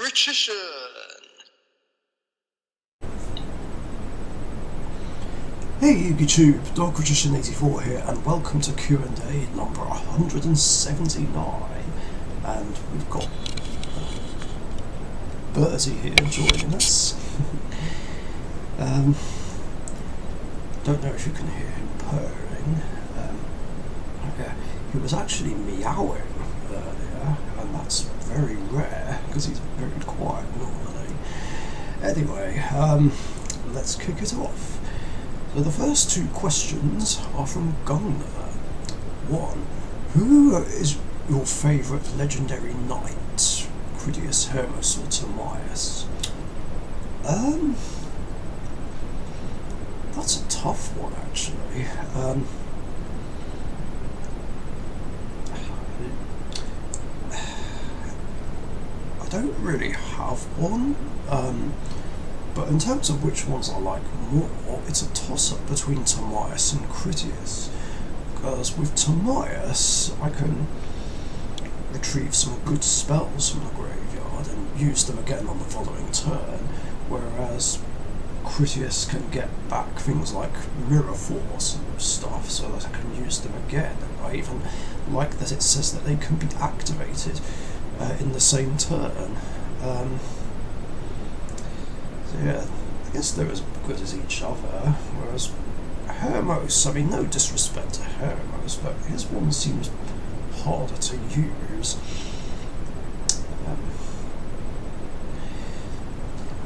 Richician. Hey YouTube, Richician84 here, and welcome to Q&A number 179. And we've got Bertie here joining us. Don't know if you can hear him purring. He was actually meowing earlier, and that's very rare because he's very quiet normally. Anyway, let's kick it off. So the first two questions are from Gunner. One, who is your favourite legendary knight? Critias, Hermos or Timaeus? That's a tough one actually. I don't really have one. But in terms of which ones I like more, it's a toss-up between Timaeus and Critias. Because with Timaeus, I can retrieve some good spells from the graveyard and use them again on the following turn, whereas Critias can get back things like Mirror Force and stuff, so that I can use them again. And I even like that it says that they can be activated in the same turn. So yeah, I guess they're as good as each other, whereas Hermos, I mean, no disrespect to Hermos, but his one seems harder to use.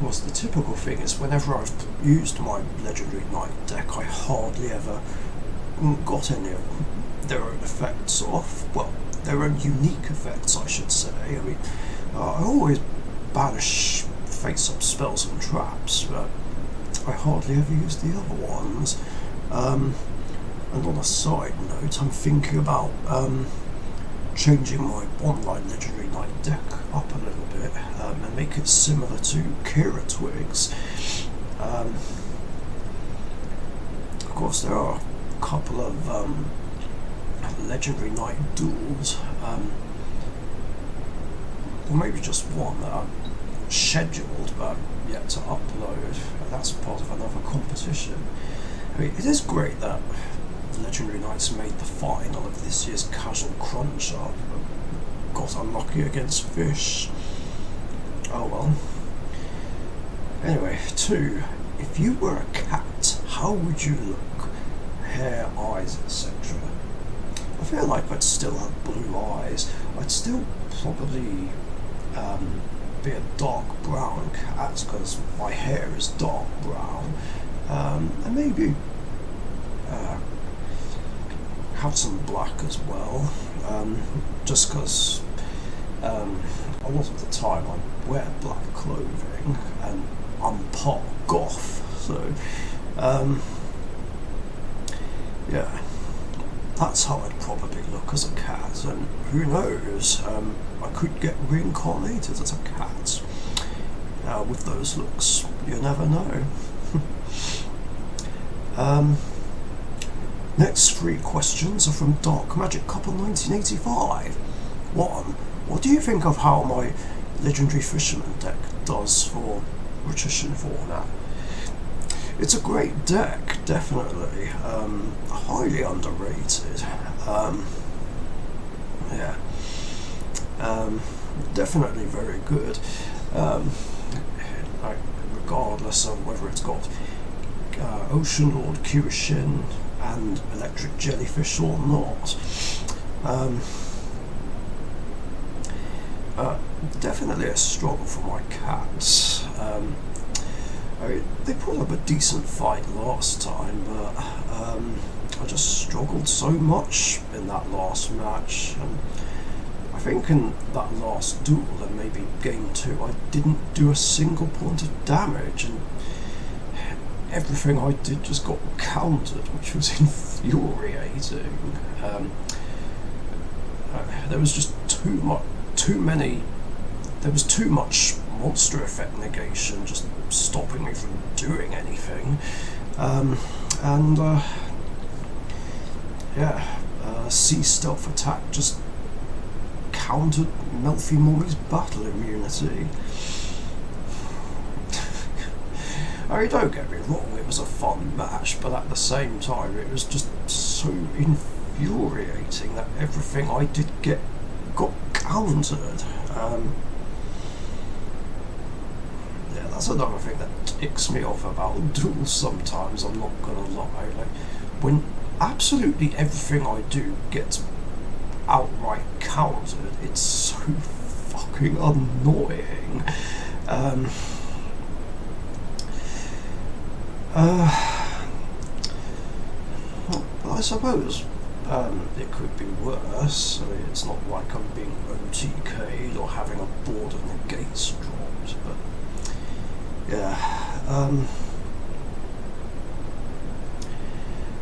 Well, the typical thing is whenever I've used my Legendary Knight deck, I hardly ever got any of their own effects off. Well, their own unique effects, I should say. I mean, I always banish face-up spells and traps, but I hardly ever use the other ones. And on a side note, I'm thinking about changing my online Legendary Knight deck up a little bit and make it similar to Kira Twigs. Of course, there are a couple of Legendary Knight duels, or maybe just one that I'm scheduled but yet to upload. That's part of another competition. I mean, it is great that Legendary Knights made the final of this year's Casual Crunch Up, but got unlucky against Fish. Oh well. Anyway, 2. If you were a cat, how would you look? Hair, eyes, etc. I feel like I'd still have blue eyes. I'd still probably be a dark brown cat because my hair is dark brown, and maybe have some black as well, just because a lot of the time I wear black clothing and I'm part goth, so yeah, that's how I'd probably look as a cat. And who knows, I could get reincarnated as a cat. With those looks, you never know. Next 3 questions are from Dark Magic Couple 1985. 1. What do you think of how my Legendary Fisherman deck does for Richician format? It's a great deck, definitely. Highly underrated. Yeah. Definitely very good. Like, regardless of whether it's got Ocean Lord Richician and Electric Jellyfish or not. Definitely a struggle for my cats. I mean, they put up a decent fight last time, but I just struggled so much in that last match. And I think in that last duel and maybe game 2, I didn't do a single point of damage, and everything I did just got countered, which was infuriating. There was just there was too much monster effect negation just stopping me from doing anything. Sea stealth attack just countered Melfi Mori's battle immunity. I mean, don't get me wrong, it was a fun match, but at the same time it was just so infuriating that everything I did got countered. Yeah, that's another thing that ticks me off about duels sometimes, I'm not gonna lie. Like, when absolutely everything I do gets outright countered, it's so fucking annoying. I suppose it could be worse. I mean, it's not like I'm being OTK'd or having a board of negates dropped, but yeah.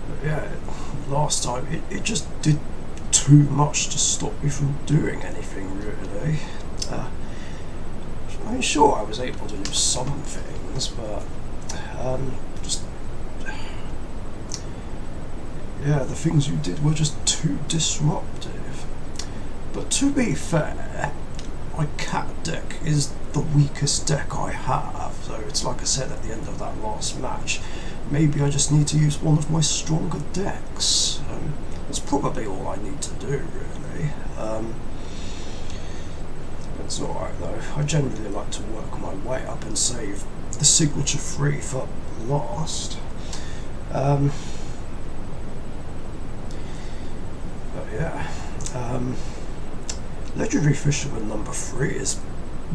But yeah, last time it just did too much to stop me from doing anything, really. I mean, sure, I was able to do some things, but just yeah, the things you did were just too disruptive. But to be fair, my cat deck is the weakest deck I have, so it's like I said at the end of that last match, maybe I just need to use one of my stronger decks. That's probably all I need to do, really. It's alright though, I generally like to work my way up and save the signature 3 for last. But yeah, Legendary Fisherman number 3 is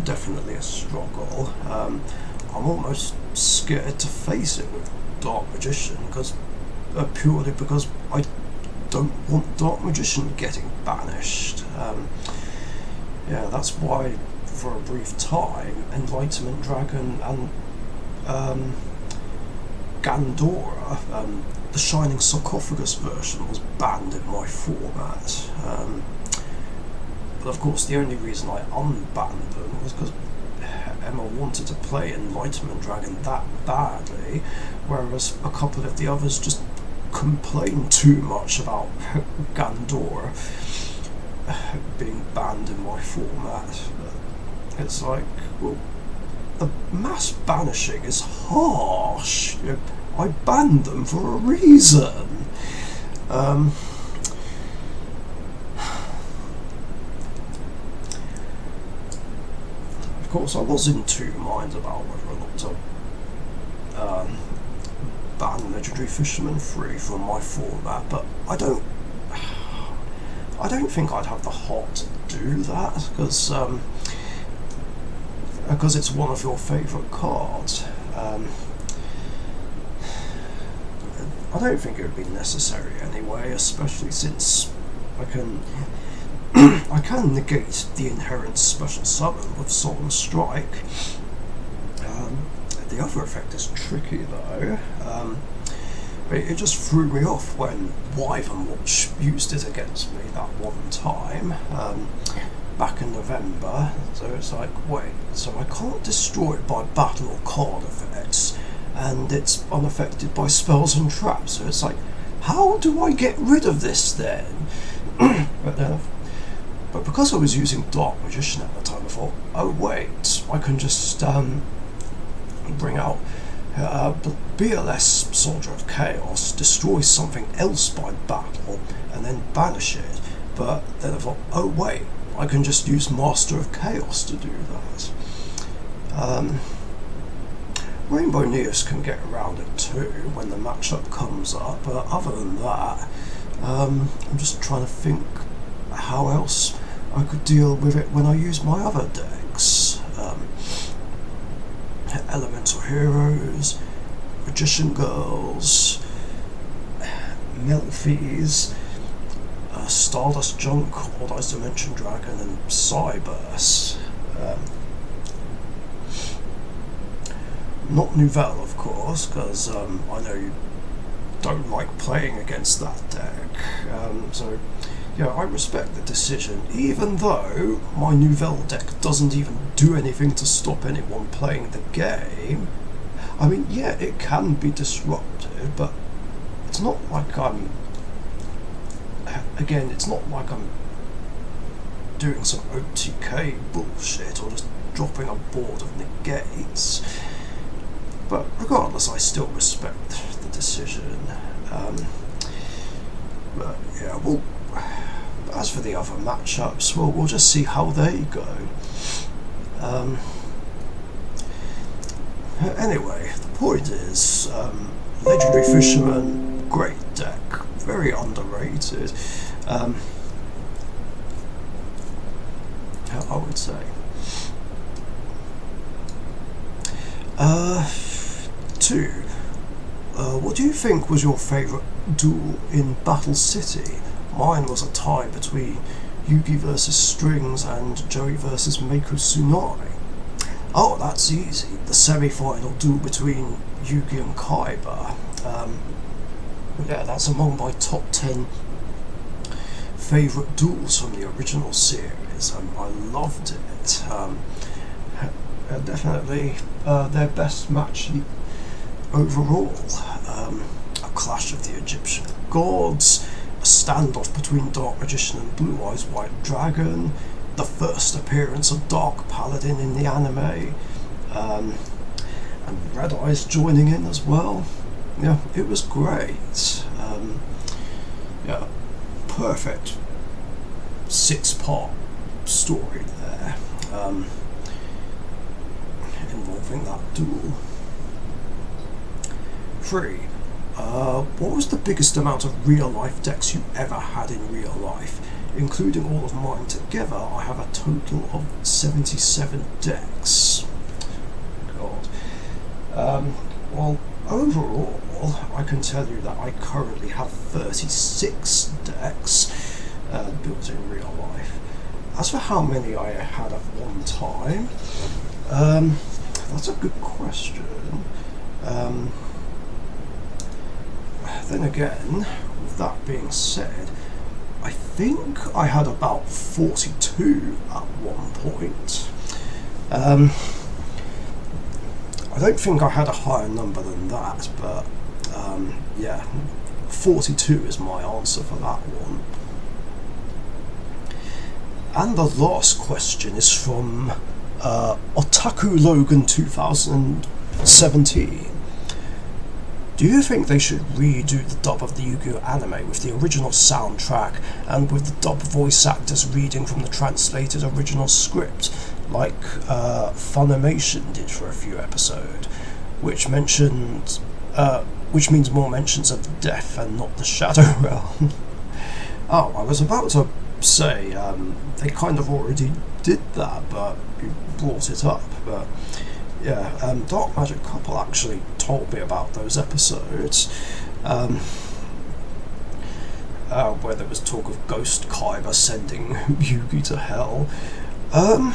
definitely a struggle. I'm almost scared to face it with Dark Magician, purely because I don't want Dark Magician getting banished. Yeah, that's why for a brief time Enlightenment Dragon and Gandora, the Shining Sarcophagus version, was banned in my format. But of course the only reason I unbanned them was because Emma wanted to play Enlightenment Dragon that badly, whereas a couple of the others just complained too much about Gandora being banned in my format. It's like, well, the mass banishing is harsh. You know, I banned them for a reason. Of course, I was in two minds about whether or not to ban Legendary Fisherman 3 from my format, but I don't think I'd have the heart to do that, because it's one of your favourite cards. I don't think it would be necessary anyway, especially since I can negate the inherent special summon with Solemn Strike. The other effect is tricky though. It just threw me off when Wyvern Watch used it against me that one time, back in November. So it's like, wait, so I can't destroy it by battle or card effects, and it's unaffected by spells and traps, so it's like, how do I get rid of this then? But because I was using Dark Magician at the time, I thought, oh wait, I can just bring out BLS Soldier of Chaos, destroy something else by battle, and then banish it. But then I thought, oh wait, I can just use Master of Chaos to do that. Rainbow Neos can get around it too when the matchup comes up, but other than that, I'm just trying to think how else I could deal with it when I use my other decks. Elemental Heroes, Magician Girls, Melfies, Stardust Junk, Odd Eyes Dimension Dragon, and Cyburst. Not Nouvelle, of course, because I know you don't like playing against that deck. So, yeah, I respect the decision, even though my Nouvelle deck doesn't even do anything to stop anyone playing the game. I mean, yeah, it can be disruptive, but it's not like I'm... Again, it's not like I'm doing some OTK bullshit or just dropping a board of negates. But regardless, I still respect the decision. But yeah, well, as for the other matchups, well, we'll just see how they go. Anyway, the point is, Legendary Fisherman, great deck, very underrated. I would say. 2. What do you think was your favourite duel in Battle City? Mine was a tie between Yugi versus Strings and Joey versus Meiko Tsunami. Oh, that's easy. The semi-final duel between Yugi and Kaiba. Yeah, that's among my top 10 favourite duels from the original series. I loved it. Definitely their best match overall. A clash of the Egyptian gods, a standoff between Dark Magician and Blue Eyes White Dragon, the first appearance of Dark Paladin in the anime, and Red Eyes joining in as well. Yeah, it was great. Yeah, perfect 6-part story there, involving that duel. 3. What was the biggest amount of real-life decks you ever had in real life? Including all of mine together, I have a total of 77 decks. God. Well, overall, I can tell you that I currently have 36 decks built in real life. As for how many I had at one time, that's a good question. Then again, with that being said, I think I had about 42 at one point. I don't think I had a higher number than that, but yeah, 42 is my answer for that one. And the last question is from Otaku Logan 2017. Do you think they should redo the dub of the Yu-Gi-Oh! Anime with the original soundtrack and with the dub voice actors reading from the translated original script, like Funimation did for a few episodes, which means more mentions of death and not the Shadow Realm? Oh, I was about to say they kind of already did that, but you brought it up. But yeah, Dark Magic Couple actually told me about those episodes, where there was talk of Ghost Kaiba sending Yugi to hell. I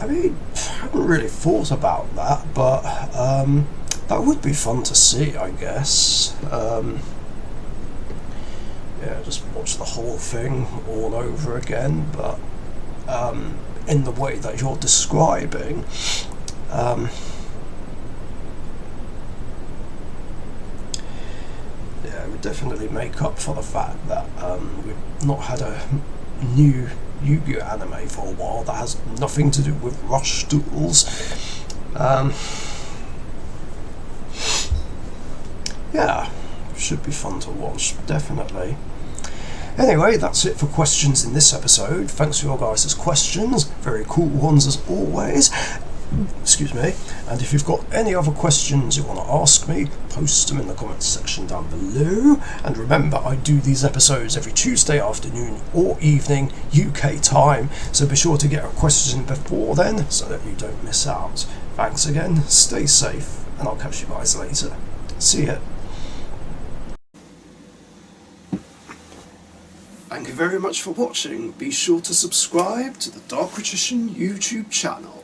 mean, I hadn't really thought about that, but that would be fun to see, I guess. Yeah, just watch the whole thing all over again, but in the way that you're describing. Yeah, it would definitely make up for the fact that we've not had a new Yu-Gi-Oh! Anime for a while that has nothing to do with rush duels. Yeah, should be fun to watch, definitely. Anyway, that's it for questions in this episode. Thanks for your guys' questions, very cool ones as always. Excuse me. And if you've got any other questions you want to ask me, post them in the comments section down below. And remember, I do these episodes every Tuesday afternoon or evening UK time, so be sure to get a question before then so that you don't miss out. Thanks again, stay safe, and I'll catch you guys later. See ya. Thank you very much for watching. Be sure to subscribe to the Richician YouTube channel.